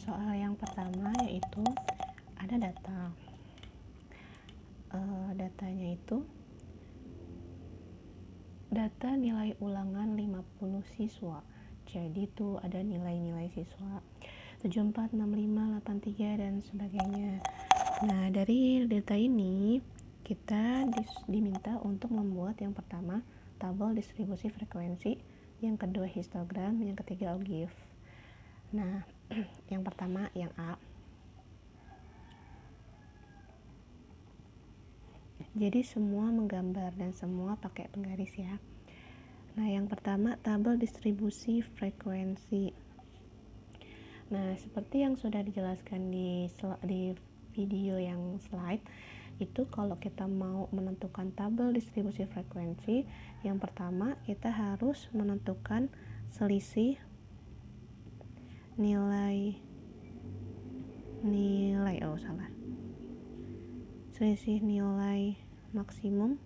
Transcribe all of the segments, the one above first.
Soal yang pertama yaitu ada data. Datanya itu data nilai ulangan 50 siswa. Jadi itu ada nilai-nilai siswa 74, 65, 83 dan sebagainya. Nah, dari data ini kita diminta untuk membuat yang pertama tabel distribusi frekuensi, yang kedua histogram, yang ketiga ogive. Nah, yang pertama yang A. Jadi semua menggambar dan semua pakai penggaris ya. Nah, yang pertama tabel distribusi frekuensi. Nah, seperti yang sudah dijelaskan di video yang slide, itu kalau kita mau menentukan tabel distribusi frekuensi, yang pertama kita harus menentukan selisih selisih nilai maksimum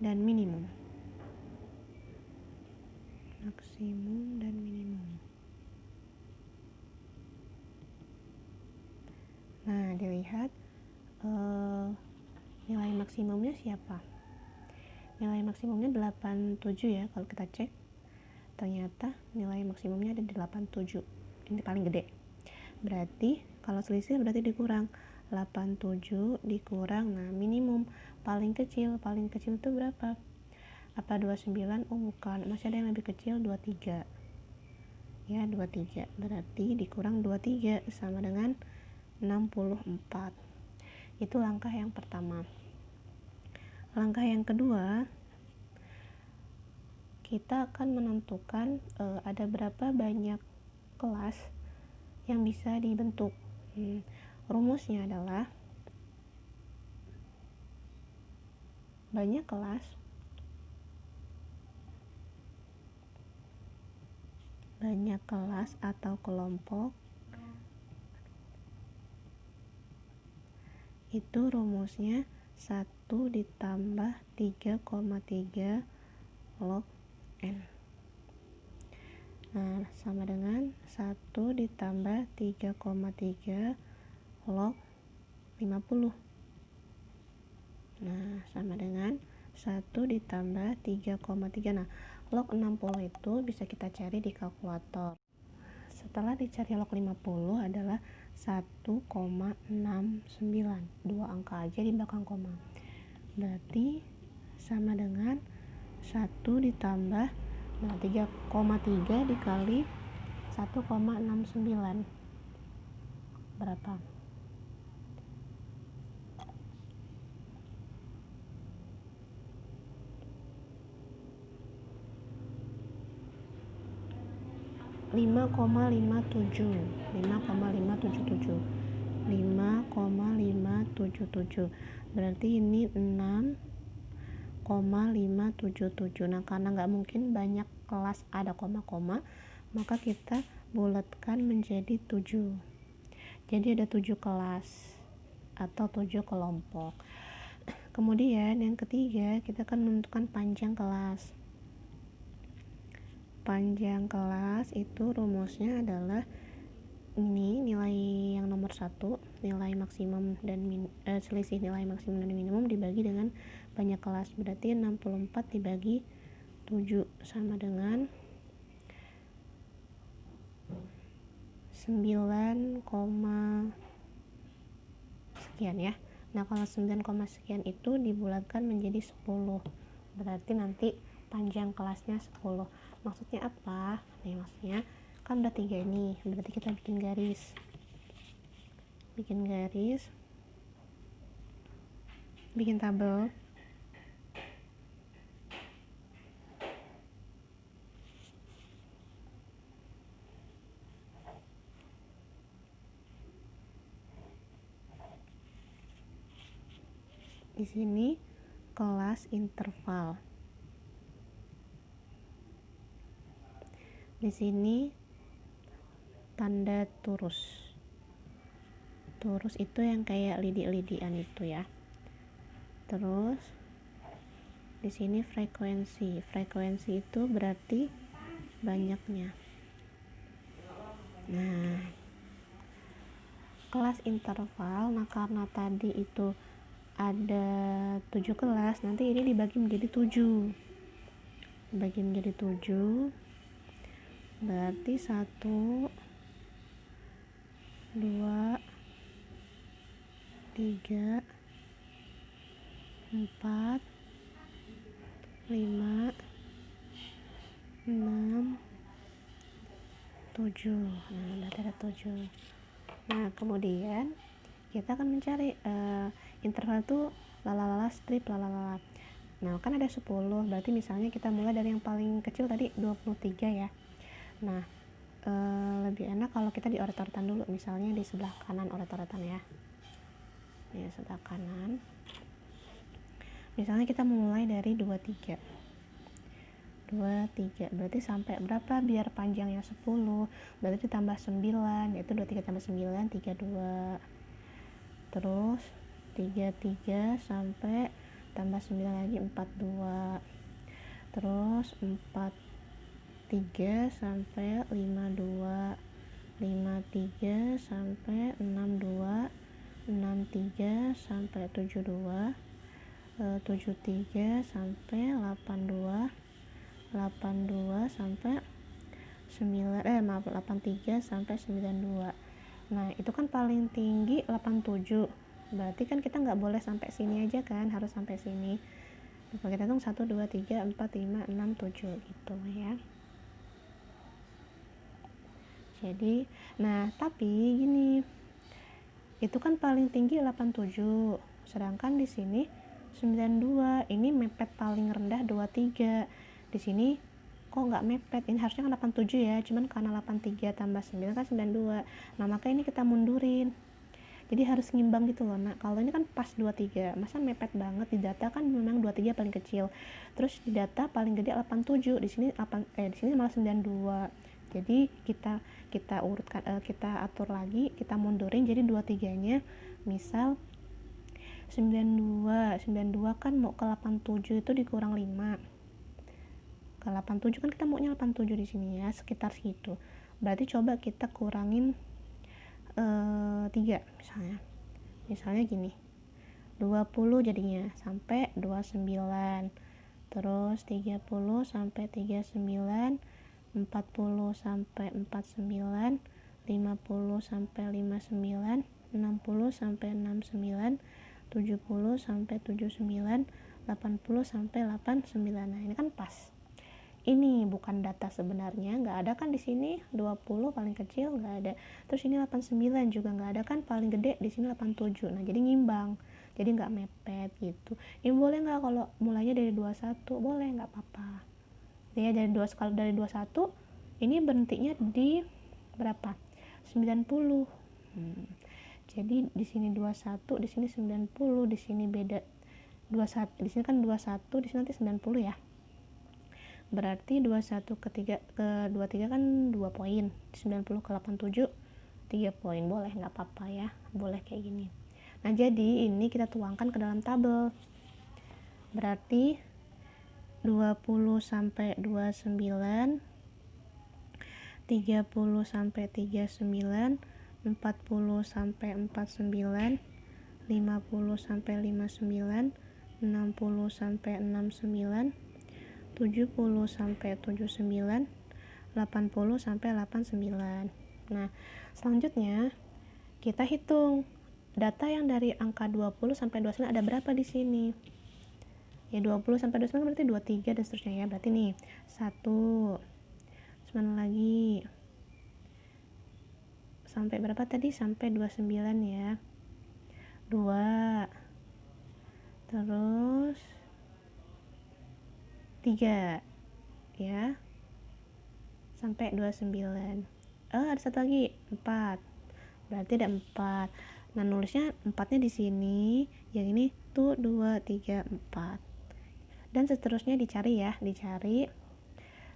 dan minimum. Nah, dilihat nilai maksimumnya siapa? Nilai maksimumnya 87 ya, kalau kita cek. Ternyata nilai maksimumnya ada di 87. Ini paling gede. Berarti kalau selisih berarti dikurang. 87 dikurang, nah minimum paling kecil itu berapa? Apa 29? Oh bukan, masih ada yang lebih kecil, 23 ya, 23 berarti dikurang 23 sama dengan 64. Itu langkah yang pertama. Langkah yang kedua, kita akan menentukan ada berapa banyak kelas yang bisa dibentuk. Rumusnya adalah banyak kelas atau kelompok itu rumusnya 1 ditambah 3,3 log n. Nah, sama dengan 1 ditambah 3,3 log 50. Nah, sama dengan 1 ditambah 3,3. Nah, log 60 itu bisa kita cari di kalkulator. Setelah dicari log 50 adalah 1,69. 2 angka aja di belakang koma. Berarti sama dengan 1 ditambah 3,3 dikali 1,69. Berapa? 5,577. Berarti ini 6,577. Nah, karena nggak mungkin banyak kelas ada koma-koma, maka kita bulatkan menjadi 7. Jadi ada 7 kelas atau 7 kelompok. Kemudian yang ketiga, kita akan menentukan panjang kelas. Panjang kelas itu rumusnya adalah ini nilai yang nomor 1, nilai maksimum dan selisih nilai maksimum dan minimum dibagi dengan banyak kelas. Berarti 64 dibagi 7 sama dengan 9, sekian ya. Nah, kalau 9, sekian itu dibulatkan menjadi 10. Berarti nanti panjang kelasnya 10. Maksudnya apa? Nih, maksudnya kan udah 3 ini, berarti kita bikin garis, bikin tabel. Di sini kelas interval. Di sini tanda turus. Turus itu yang kayak lidi-lidian itu ya. Terus di sini frekuensi. Frekuensi itu berarti banyaknya. Nah, kelas interval, nah karena tadi itu ada 7 kelas, nanti ini dibagi menjadi 7, berarti 1, 2, 3, 4, 5, 6, 7. Nah, berarti ada 7. Nah, kemudian kita akan mencari interval itu lalalala strip lalalala. Nah, kan ada 10, berarti misalnya kita mulai dari yang paling kecil tadi 23 ya. Nah, lebih enak kalau kita dioret-oretan dulu, misalnya di sebelah kanan oret-oretan ya. Di sebelah kanan. Misalnya kita mulai dari 23, berarti sampai berapa biar panjangnya 10, berarti ditambah 9, yaitu 23 tambah 9, 32. Terus 33 sampai tambah 9 lagi 42. Terus 43 sampai 52, 53 sampai 62, 63 sampai 72, 73 sampai 82, 82 sampai 83 sampai 92. Nah, itu kan paling tinggi 87. Berarti kan kita nggak boleh sampai sini aja kan, harus sampai sini. Kalau kita hitung 1, 2, 3, 4, 5, 6, 7 gitu ya. Jadi, nah tapi gini, itu kan paling tinggi 87, sedangkan di sini 92, ini mepet paling rendah 23. Di sini kok nggak mepet, ini harusnya kan 87 ya, cuman karena 83 tambah 9 kan 92. Nah, maka ini kita mundurin, jadi harus ngimbang gitu loh. Nah, kalau ini kan pas 23, masa mepet banget, di data kan memang 23 paling kecil, terus di data paling gede 87, di sini di sini malah 92. Jadi kita urutkan, kita atur lagi, kita mundurin, jadi 23-nya misal 92 kan mau ke 87 itu dikurang 5 ke 87, kan kita maunya 87 di sini ya, sekitar segitu. Berarti coba kita kurangin 3 misalnya gini, 20 jadinya sampai 29, terus 30 sampai 39, 40 sampai 49, 50 sampai 59, 60 sampai 69, 70 sampai 79, 80 sampai 89. Nah, ini kan pas. Ini bukan data sebenarnya, nggak ada kan di sini 20 paling kecil nggak ada. Terus ini 89 juga nggak ada kan, paling gede di sini 87. Nah, jadi ngimbang. Jadi nggak mepet gitu. Ini boleh nggak kalau mulainya dari 21? Boleh, nggak apa-apa. Ya, kalau dari 21 ini berhentinya di berapa? 90. Jadi di sini 21, di sini 90, di sini beda 21, di sini kan 21, di sini nanti 90 ya. Berarti 21 ke 23 kan 2 poin, 90 ke 87 3 poin. Boleh, nggak apa-apa ya, boleh kayak gini. Nah, jadi ini kita tuangkan ke dalam tabel. Berarti 20 sampai 29, 30 sampai 39, 40 sampai 49, 50 sampai 59, 60 sampai 69, 70 sampai 79, 80 sampai 89. Nah, selanjutnya kita hitung data yang dari angka 20 sampai 29 ada berapa di sini. Ya, 20 sampai 29 berarti 23 dan seterusnya ya. Berarti nih 1, mana lagi sampai berapa tadi, sampai 29 ya, 2, terus 3 ya, sampai 29. Ada satu lagi 4, berarti ada 4. Nah, nulisnya 4-nya di sini, yang ini tuh 2, 3, 4 dan seterusnya dicari ya,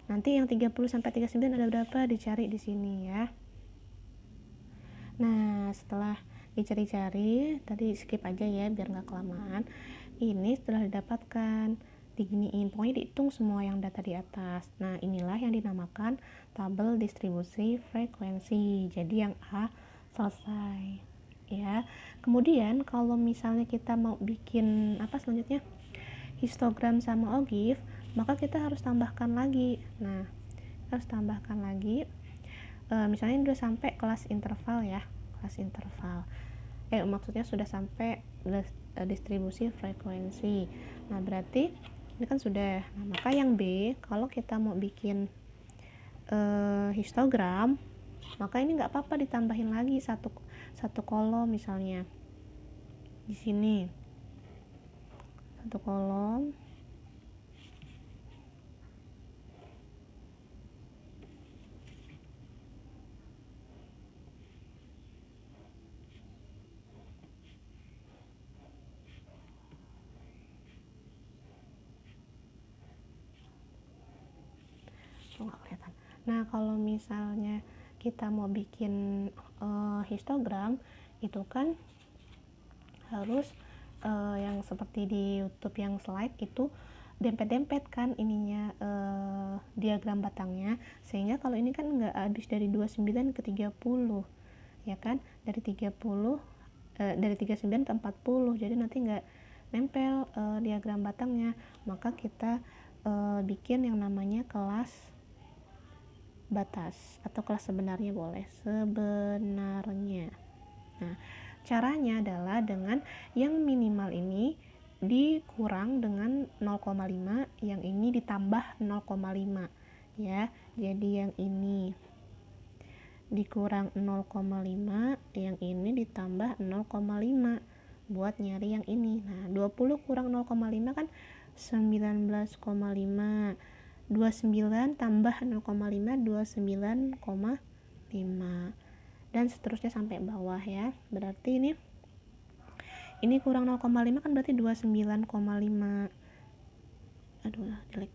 nanti yang 30 sampai 39 ada berapa, dicari di sini ya. Nah, setelah dicari-cari, tadi skip aja ya biar nggak kelamaan. Ini setelah didapatkan, diginiin, pokoknya dihitung semua yang data di atas. Nah, inilah yang dinamakan tabel distribusi frekuensi. Jadi yang A selesai ya. Kemudian kalau misalnya kita mau bikin apa selanjutnya, histogram sama OGIF, maka kita harus tambahkan lagi. Nah, harus tambahkan lagi. Misalnya udah sampai kelas interval ya, kelas interval. Maksudnya sudah sampai distribusi frekuensi. Nah, berarti ini kan sudah. Nah, maka yang B, kalau kita mau bikin histogram, maka ini nggak apa-apa ditambahin lagi satu kolom misalnya. Di sini satu kolom. Nggak kelihatan. Nah, kalau misalnya kita mau bikin histogram, itu kan harus yang seperti di YouTube yang slide itu dempet-dempet kan ininya, diagram batangnya, sehingga kalau ini kan nggak habis dari 29 ke 30 ya kan, dari 30 dari 39 ke 40, jadi nanti nggak nempel diagram batangnya. Maka kita bikin yang namanya kelas batas atau kelas sebenarnya, boleh sebenarnya. Nah, caranya adalah dengan yang minimal ini dikurang dengan 0,5, yang ini ditambah 0,5 ya. Jadi yang ini dikurang 0,5, yang ini ditambah 0,5 buat nyari yang ini. Nah, 20 kurang 0,5 kan 19,5. 29 tambah 0,5, 29,5, dan seterusnya sampai bawah ya. Berarti ini kurang 0,5 kan berarti 29,5. Aduh, jelek.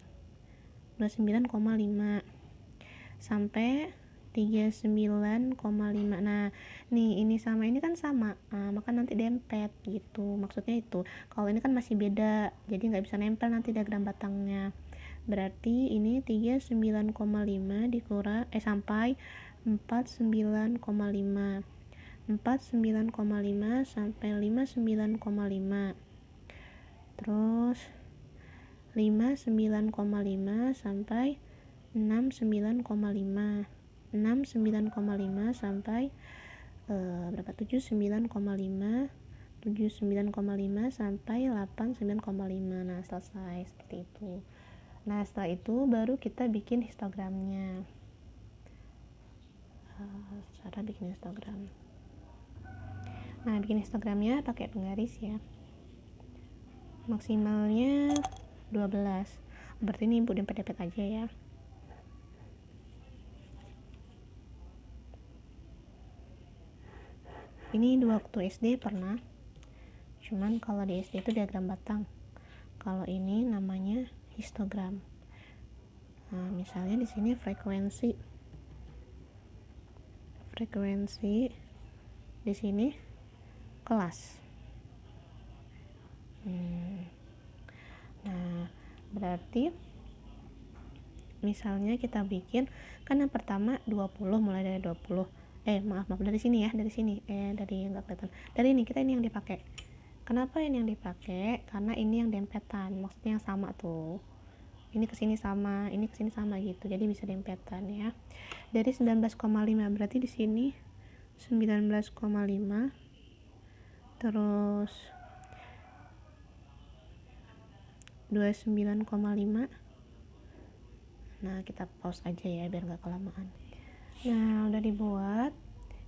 29,5 sampai 39,5. Nah, nih ini sama ini kan sama. Nah, maka nanti dempet gitu. Maksudnya itu. Kalau ini kan masih beda, jadi nggak bisa nempel nanti diagram batangnya. Berarti ini 39,5 dikurang sampai 49,5. 49,5 sampai 59,5. Terus 59,5 sampai 69,5. 69,5 sampai berapa? 79,5. 79,5 sampai 89,5. Nah, selesai seperti itu. Nah, setelah itu baru kita bikin histogramnya. Cara bikin histogram. Nah, bikin histogramnya pakai penggaris ya. Maksimalnya 12. Berarti ini ibu dempet-dempet aja ya. Ini waktu SD pernah. Cuman kalau di SD itu diagram batang. Kalau ini namanya histogram. Nah, misalnya di sini frekuensi, di sini kelas. Nah, berarti misalnya kita bikin kan yang pertama 20, mulai dari 20. Maaf dari sini ya, dari sini. Dari enggak kelihatan. Dari ini kita ini yang dipakai. Kenapa ini yang dipakai? Karena ini yang dempetan, maksudnya yang sama tuh. Ini kesini sama, ini kesini sama gitu. Jadi bisa dempetan ya. Dari 19,5 berarti di sini 19,5. Terus 29,5. Nah, kita pause aja ya biar nggak kelamaan. Nah, udah dibuat.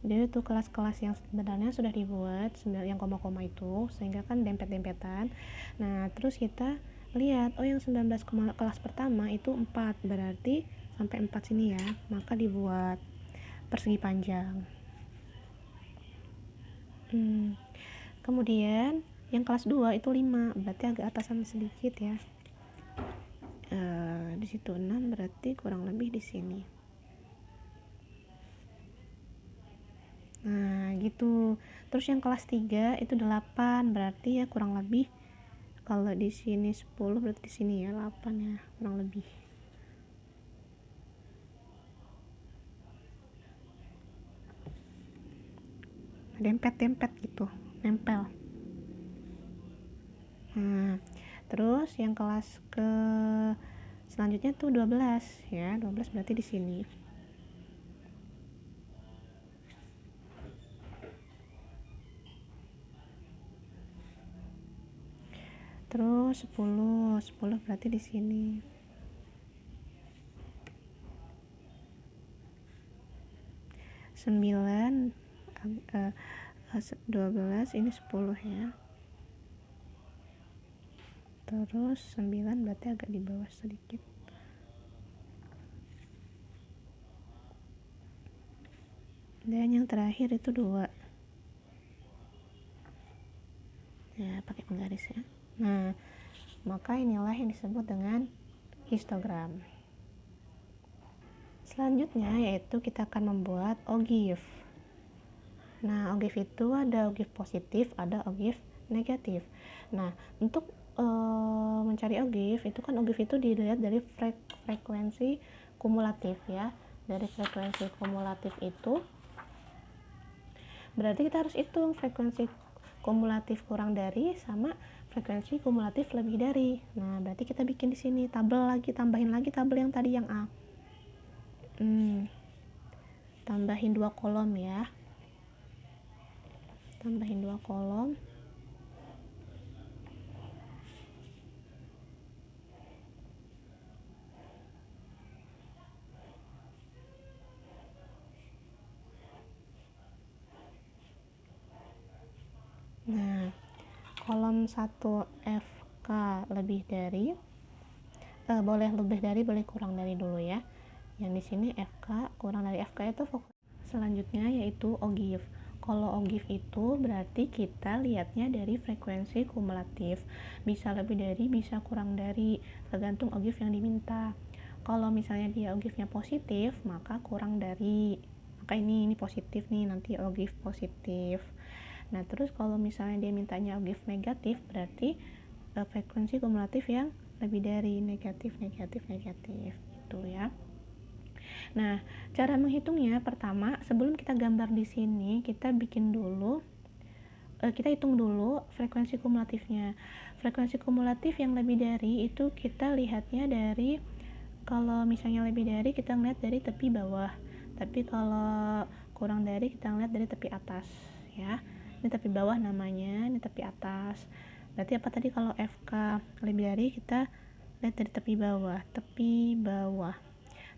Jadi itu kelas-kelas yang sebenarnya sudah dibuat, yang koma-koma itu, sehingga kan dempet-dempetan. Nah, terus kita lihat, yang 19 kelas pertama itu 4, berarti sampai 4 sini ya, maka dibuat persegi panjang. Kemudian yang kelas 2 itu 5, berarti agak atasan sedikit ya. Di situ 6, berarti kurang lebih di sini. Nah, gitu. Terus yang kelas 3 itu 8, berarti ya kurang lebih Kalau di sini 10 berarti di sini ya 8 ya, kurang lebih. Dempet gitu, nempel. Nah, terus yang kelas ke selanjutnya tuh 12 ya, 12 berarti di sini. Terus 10 berarti di sini. 9 12 ini 10 ya. Terus 9 berarti agak di bawah sedikit. Dan yang terakhir itu 2. Ya, pakai penggaris ya. Nah, maka inilah yang disebut dengan histogram. Selanjutnya yaitu kita akan membuat ogive. Nah, ogive itu ada ogive positif, ada ogive negatif. Nah, untuk mencari ogive itu kan ogive itu dilihat dari frekuensi kumulatif ya. Dari frekuensi kumulatif itu berarti kita harus hitung frekuensi kumulatif kurang dari sama frekuensi kumulatif lebih dari. Nah, berarti kita bikin di sini tabel lagi, tambahin lagi tabel yang tadi yang A. Tambahin 2 kolom ya. Tambahin 2 kolom. Nah, kolom 1 FK lebih dari boleh lebih dari, boleh kurang dari dulu ya. Yang di sini FK kurang dari FK itu fokus. Selanjutnya yaitu ogive. Kalau ogive itu berarti kita lihatnya dari frekuensi kumulatif. Bisa lebih dari, bisa kurang dari, tergantung ogive yang diminta. Kalau misalnya dia ogive-nya positif, maka kurang dari. Maka ini positif nih, nanti ogive positif. Nah, terus kalau misalnya dia mintanya ogive negatif, berarti frekuensi kumulatif yang lebih dari, negatif gitu ya. Nah, cara menghitungnya pertama, sebelum kita gambar di sini, kita bikin dulu kita hitung dulu frekuensi kumulatifnya. Frekuensi kumulatif yang lebih dari itu kita lihatnya dari, kalau misalnya lebih dari kita ngeliat dari tepi bawah, tapi kalau kurang dari kita ngeliat dari tepi atas ya. Ini tepi bawah namanya, ini tepi atas. Berarti apa tadi, kalau FK lebih dari kita lihat dari tepi bawah.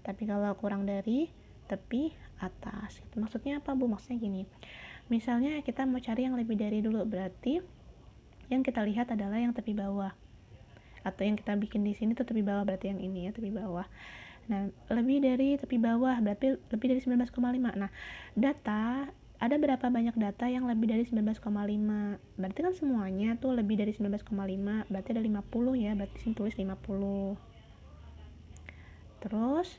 Tapi kalau kurang dari tepi atas. Itu maksudnya apa, Bu? Maksudnya gini. Misalnya kita mau cari yang lebih dari dulu, berarti yang kita lihat adalah yang tepi bawah. Atau yang kita bikin di sini tuh tepi bawah, berarti yang ini ya, tepi bawah. Nah, lebih dari tepi bawah berarti lebih dari 19,5. Nah, data ada berapa banyak data yang lebih dari 19,5? Berarti kan semuanya tuh lebih dari 19,5, berarti ada 50 ya, berarti sini tulis 50. Terus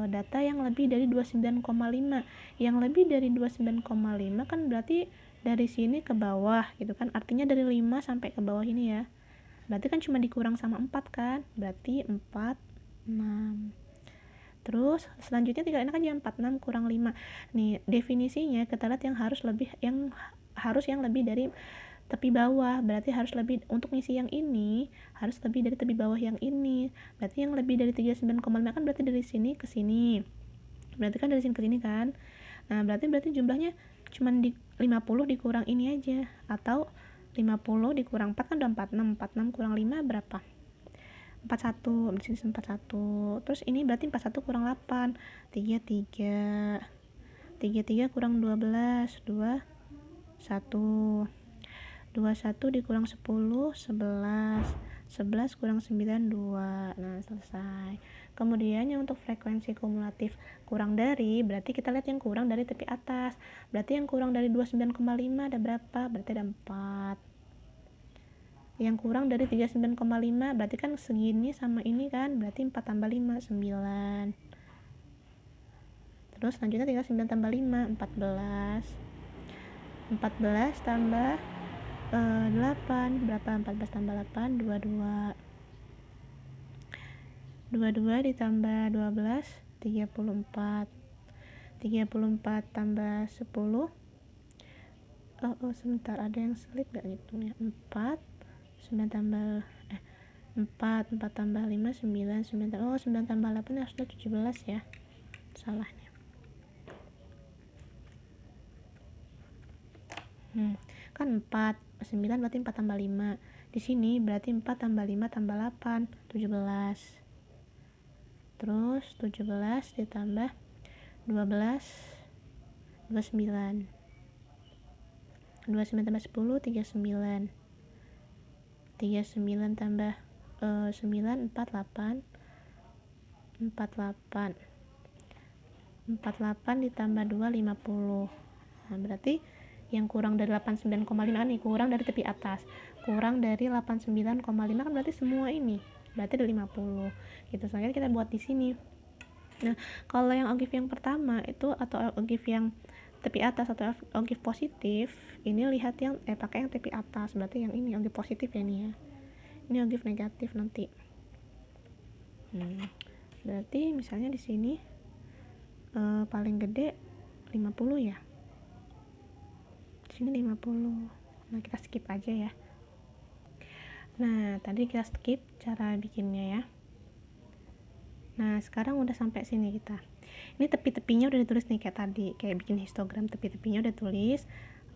data yang lebih dari 29,5. Yang lebih dari 29,5 kan berarti dari sini ke bawah gitu kan, artinya dari 5 sampai ke bawah ini ya. Berarti kan cuma dikurang sama 4 kan, berarti 4, 6. Terus selanjutnya tinggal enak aja, 46 kurang 5. Nih definisinya kita lihat yang harus yang lebih dari tepi bawah, berarti harus lebih, untuk ngisi yang ini harus lebih dari tepi bawah yang ini. Berarti yang lebih dari 39,5 kan berarti dari sini ke sini. Berarti kan dari sini ke sini kan. Nah, berarti jumlahnya cuma di 50 dikurang ini aja, atau 50 dikurang 4 kan udah 46. 46 kurang 5 berapa? 41. Di sini 41. Terus ini berarti 41 kurang 8. 33. 33 kurang 12. 2 1. 21 dikurang 10, 11. 11 kurang 9, 2. Nah, selesai. Kemudian yang untuk frekuensi kumulatif kurang dari, berarti kita lihat yang kurang dari tepi atas. Berarti yang kurang dari 29,5 ada berapa? Berarti ada 4. Yang kurang dari 39,5 berarti kan segini sama ini kan, berarti 4 tambah 5, 9. Terus selanjutnya tinggal 9 tambah 5, 14. 14 tambah 8 berapa, 14 tambah 8 22 ditambah 12 34 tambah 10 sebentar, ada yang sulit gak ngitungnya. 4 tambah 4 tambah 5 9 tambah 8 harusnya 17 ya, salahnya. Kan 4 9 berarti 4 tambah 5, di sini berarti 4 tambah 5 tambah 8 17, terus 17 ditambah 12 29 tambah 10 39 tambah 9 48 ditambah 2 50. Nah, berarti yang kurang dari 89,5 nih, kurang dari tepi atas, kurang dari 89,5 kan berarti semua ini berarti ada 50 gitu. Soalnya kita buat di sini. Nah, kalau yang ogive yang pertama itu atau ogive yang tepi atas atau ogive positif, ini lihat yang pakai yang tepi atas, berarti yang ini ogive positif ya nih ya. Ini ogive negatif nanti. Berarti misalnya di sini paling gede 50 ya. Di sini 50. Nah, kita skip aja ya. Nah, tadi kita skip cara bikinnya ya. Nah, sekarang udah sampai sini kita. Ini tepi-tepinya udah ditulis nih kayak tadi, kayak bikin histogram, tepi-tepinya udah tulis.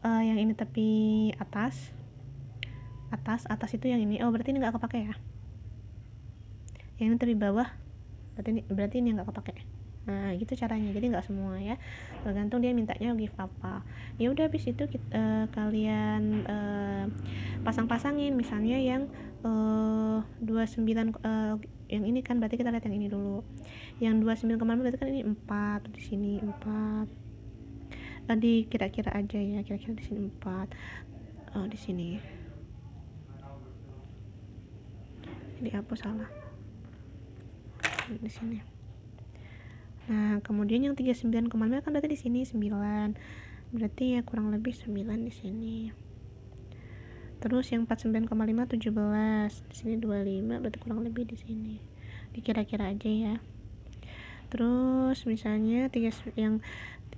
Yang ini tepi atas itu yang ini. Berarti ini nggak kepake ya. Yang ini tepi bawah, berarti ini nggak kepake. Nah, gitu caranya. Jadi nggak semua ya, tergantung dia mintanya give apa. Ya udah, habis itu kalian pasang-pasangin. Misalnya yang 29 yang ini kan berarti kita lihat yang ini dulu. Yang 29,5 berarti kan ini 4, di sini 4. Di kira-kira aja ya, kira-kira di sini 4. Di sini. Jadi apa salah? Di sini. Nah, kemudian yang 39,5 kan berarti di sini 9. Berarti ya kurang lebih 9 di sini. Terus yang 49,5 17. Di sini 25, berarti kurang lebih di sini. Dikira-kira aja ya. Terus misalnya yang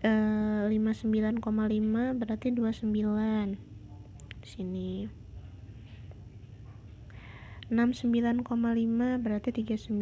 59,5 berarti 29 di sini. 69,5 berarti 39.